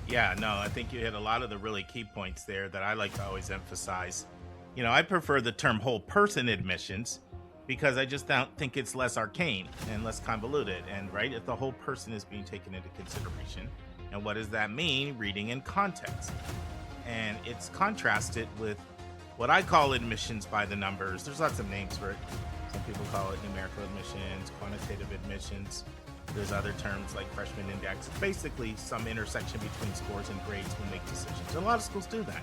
Yeah, no, I think you hit a lot of the really key points there that I like to always emphasize. I prefer the term whole person admissions because I just don't think it's less arcane and less convoluted. And right, if the whole person is being taken into consideration, and what does that mean? Reading in context. And it's contrasted with what I call admissions by the numbers. There's lots of names for it. Some people call it numerical admissions, quantitative admissions. There's other terms like freshman index. Basically, some intersection between scores and grades will make decisions. And a lot of schools do that.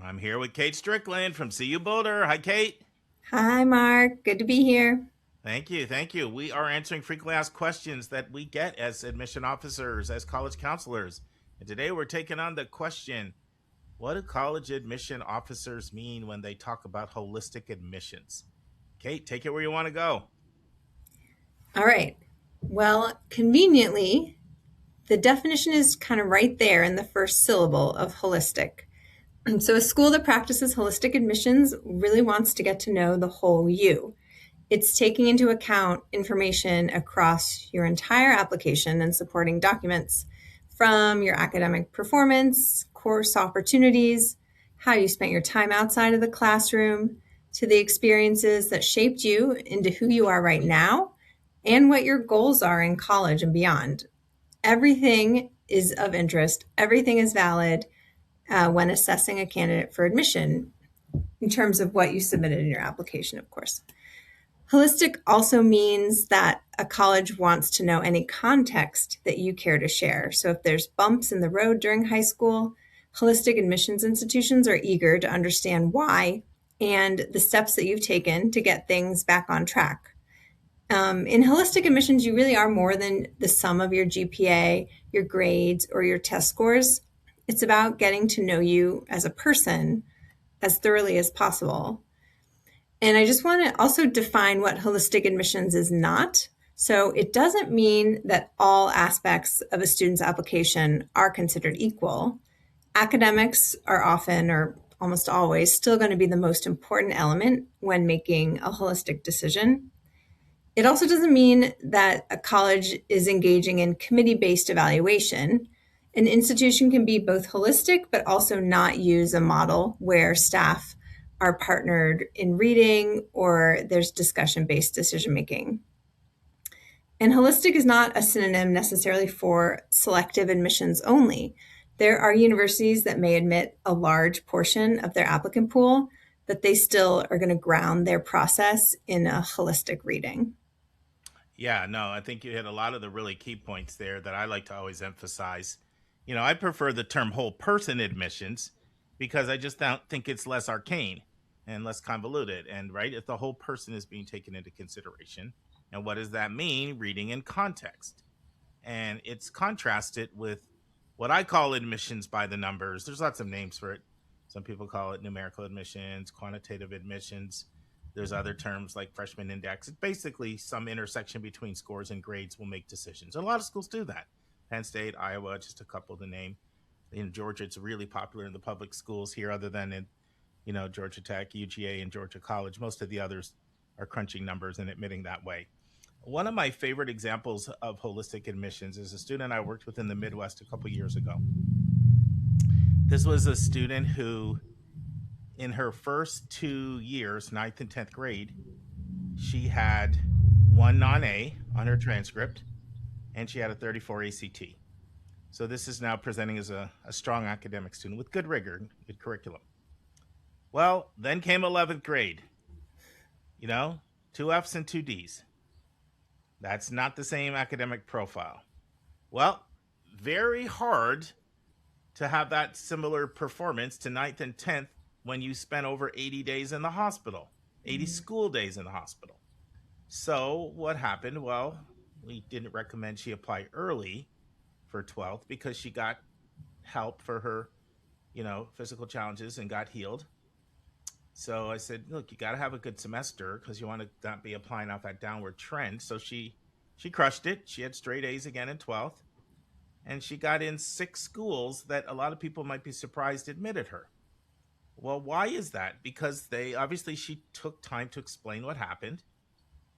I'm here with Kate Strickland from CU Boulder. Hi, Kate. Hi, Mark. Good to be here. Thank you. Thank you. We are answering frequently asked questions that we get as admission officers, as college counselors. And today we're taking on the question: what do college admission officers mean when they talk about holistic admissions? Kate, take it where you want to go. All right. Well, conveniently, the definition is kind of right there in the first syllable of holistic. So, a school that practices holistic admissions really wants to get to know the whole you. It's taking into account information across your entire application and supporting documents from your academic performance, course opportunities, how you spent your time outside of the classroom, to the experiences that shaped you into who you are right now and what your goals are in college and beyond. Everything is of interest, everything is valid when assessing a candidate for admission in terms of what you submitted in your application, of course. Holistic also means that a college wants to know any context that you care to share. So if there's bumps in the road during high school, holistic admissions institutions are eager to understand why and the steps that you've taken to get things back on track. In holistic admissions, you really are more than the sum of your GPA, your grades, or your test scores. It's about getting to know you as a person as thoroughly as possible. And I just want to also define what holistic admissions is not. So it doesn't mean that all aspects of a student's application are considered equal. Academics are often, or almost always, still going to be the most important element when making a holistic decision. It also doesn't mean that a college is engaging in committee based evaluation. An institution can be both holistic, but also not use a model where staff are partnered in reading or there's discussion based decision making. And holistic is not a synonym necessarily for selective admissions only. There are universities that may admit a large portion of their applicant pool, but they still are going to ground their process in a holistic reading. Yeah, no, I think you hit a lot of the really key points there that I like to always emphasize. I prefer the term whole person admissions because I just don't think it's less arcane and less convoluted. And right, if the whole person is being taken into consideration, and what does that mean? Reading in context. And it's contrasted with what I call admissions by the numbers. There's lots of names for it. Some people call it numerical admissions, quantitative admissions. There's other terms like freshman index. It's basically some intersection between scores and grades will make decisions. And a lot of schools do that. Penn State, Iowa, just a couple to name. In Georgia, it's really popular in the public schools here, other than in, Georgia Tech, UGA, and Georgia College. Most of the others are crunching numbers and admitting that way. One of my favorite examples of holistic admissions is a student I worked with in the Midwest a couple years ago. This was a student who, in her first 2 years, ninth and 10th grade, she had one non A on her transcript and she had a 34 ACT. So this is now presenting as a strong academic student with good rigor, good curriculum. Well, then came 11th grade, two F's and two D's. That's not the same academic profile. Well, very hard to have that similar performance to ninth and 10th when you spent over 80 days in the hospital, 80 school days in the hospital. So what happened? Well, we didn't recommend she apply early for 12th because she got help for her, physical challenges and got healed. So I said, look, you got to have a good semester because you want to not be applying off that downward trend. So she crushed it. She had straight A's again in 12th. And she got in 6 schools that a lot of people might be surprised admitted her. Well, why is that? Because she took time to explain what happened.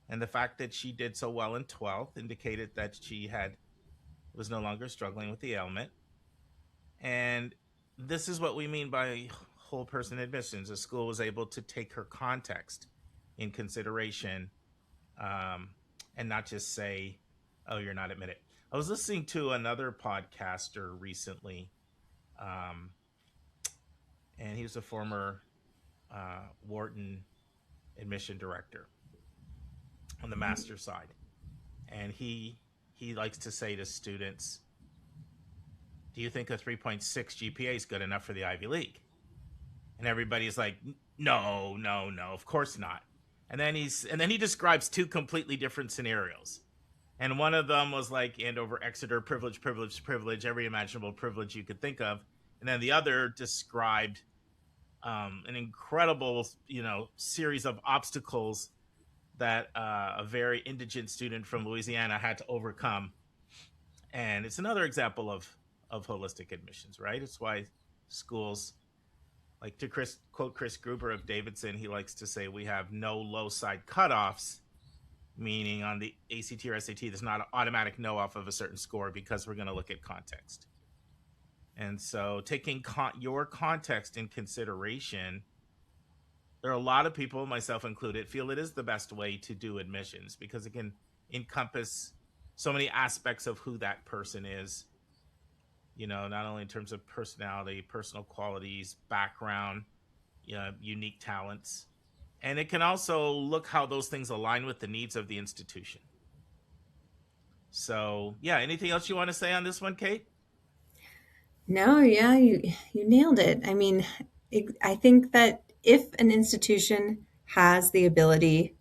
And the fact that she did so well in 12th indicated that she was no longer struggling with the ailment. And this is what we mean by whole person admissions. A school was able to take her context in consideration, um, and not just say, "Oh, you're not admitted." I was listening to another podcaster recently, um, and he was a former Wharton admission director on the master side, and he likes to say to students, "Do you think a 3.6 GPA is good enough for the Ivy League?" And everybody's like, "No, no, no, of course not." And then he describes two completely different scenarios. And one of them was like Andover, Exeter, privilege, privilege, privilege, every imaginable privilege you could think of. And then the other described an incredible, series of obstacles that a very indigent student from Louisiana had to overcome. And it's another example of holistic admissions, right? It's why schools, like to quote Chris Gruber of Davidson, he likes to say we have no low side cutoffs, meaning on the ACT or SAT, there's not an automatic no off of a certain score because we're going to look at context. And so taking your context in consideration, there are a lot of people, myself included, feel it is the best way to do admissions because it can encompass so many aspects of who that person is, not only in terms of personality, personal qualities, background, unique talents. And it can also look how those things align with the needs of the institution. So, yeah, anything else you want to say on this one, Kate? No, yeah, you nailed it. I mean, I think that if an institution has the ability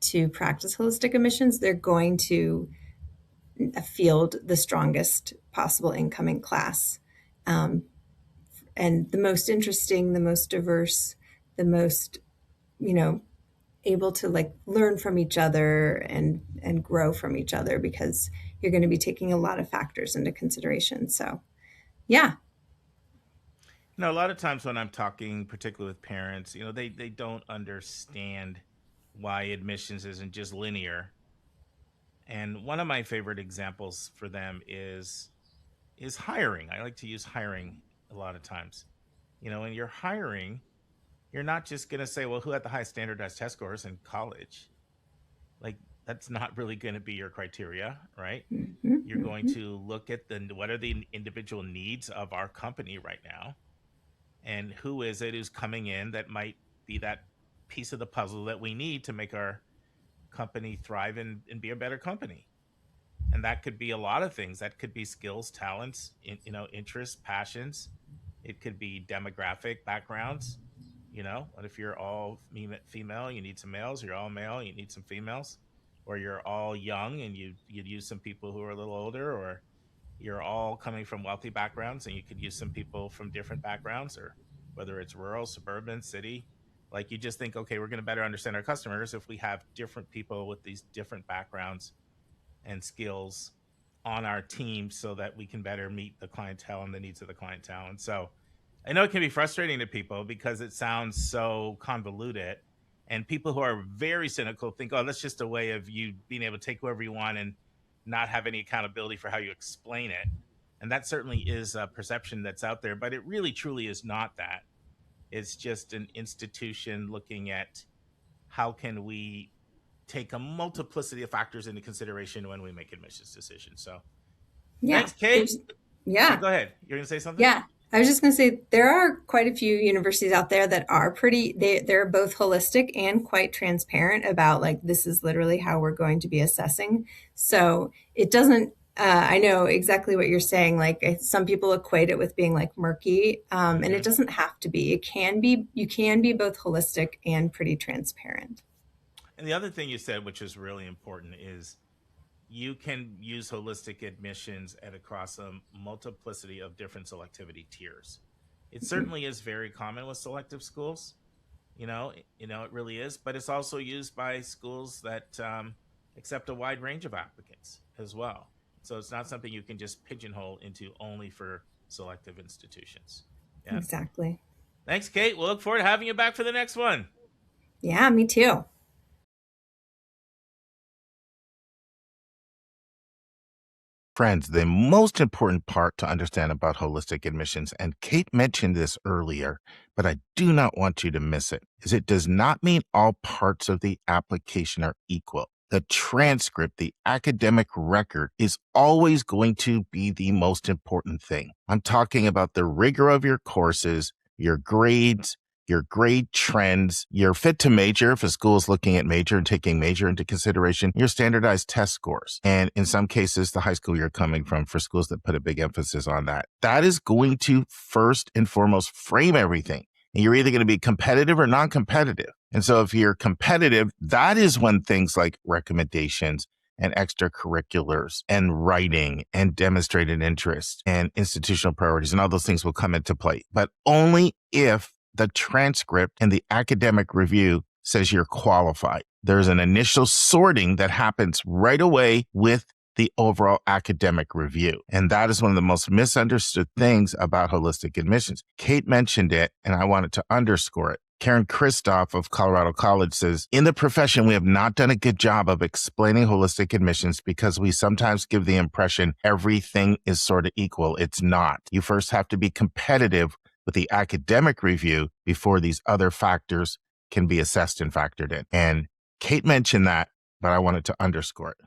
to practice holistic admissions, they're going to field the strongest possible incoming class. Um, and the most interesting, the most diverse, the most, you know, able to like learn from each other and grow from each other because you're going to be taking a lot of factors into consideration. So, yeah. A lot of times when I'm talking, particularly with parents, they don't understand why admissions isn't just linear. And one of my favorite examples for them is hiring. I like to use hiring a lot of times. When you're hiring, you're not just going to say, well, who had the highest standardized test scores in college? Like, that's not really going to be your criteria, right? Mm-hmm, You're going mm-hmm. to look at what are the individual needs of our company right now, and who is it who's coming in that might be that piece of the puzzle that we need to make our company thrive and be a better company. And that could be a lot of things. That could be skills, talents, interests, passions. It could be demographic backgrounds. What if you're all female, you need some males. You're all male, you need some females. Or you're all young and you'd use some people who are a little older. Or you're all coming from wealthy backgrounds and you could use some people from different backgrounds, or whether it's rural, suburban, city. Like, you just think, okay, we're going to better understand our customers if we have different people with these different backgrounds and skills on our team so that we can better meet the clientele and the needs of the clientele. And so I know it can be frustrating to people because it sounds so convoluted. And people who are very cynical think, oh, that's just a way of you being able to take whoever you want and not have any accountability for how you explain it. And that certainly is a perception that's out there, but it really truly is not that. It's just an institution looking at how can we take a multiplicity of factors into consideration when we make admissions decisions. So Yeah. thanks, Kate. There's, Yeah, yeah. go ahead. You're going to say something? Yeah. I was just going to say there are quite a few universities out there that are they're both holistic and quite transparent about like, this is literally how we're going to be assessing. So it doesn't, I know exactly what you're saying. Like some people equate it with being like murky, and it Mm-hmm. doesn't have to be. You can be both holistic and pretty transparent. And the other thing you said, which is really important, is you can use holistic admissions at across a multiplicity of different selectivity tiers. It certainly is very common with selective schools. It really is, but it's also used by schools that accept a wide range of applicants as well. So it's not something you can just pigeonhole into only for selective institutions. Yeah. Exactly. Thanks, Kate. We'll look forward to having you back for the next one. Yeah, me too. Friends, the most important part to understand about holistic admissions, and Kate mentioned this earlier, but I do not want you to miss it, is it does not mean all parts of the application are equal. The transcript, the academic record, is always going to be the most important thing. I'm talking about the rigor of your courses, your grades, your grade trends, your fit to major, if a school is looking at major and taking major into consideration, your standardized test scores. And in some cases, the high school you're coming from, for schools that put a big emphasis on that, that is going to first and foremost frame everything. And you're either going to be competitive or non-competitive. And so if you're competitive, that is when things like recommendations and extracurriculars and writing and demonstrated interest and institutional priorities and all those things will come into play, but only if the transcript and the academic review says you're qualified. There's an initial sorting that happens right away with the overall academic review. And that is one of the most misunderstood things about holistic admissions. Kate mentioned it, and I wanted to underscore it. Karen Christoph of Colorado College says, in the profession, we have not done a good job of explaining holistic admissions because we sometimes give the impression everything is sort of equal. It's not. You first have to be competitive with the academic review before these other factors can be assessed and factored in. And Kate mentioned that, but I wanted to underscore it.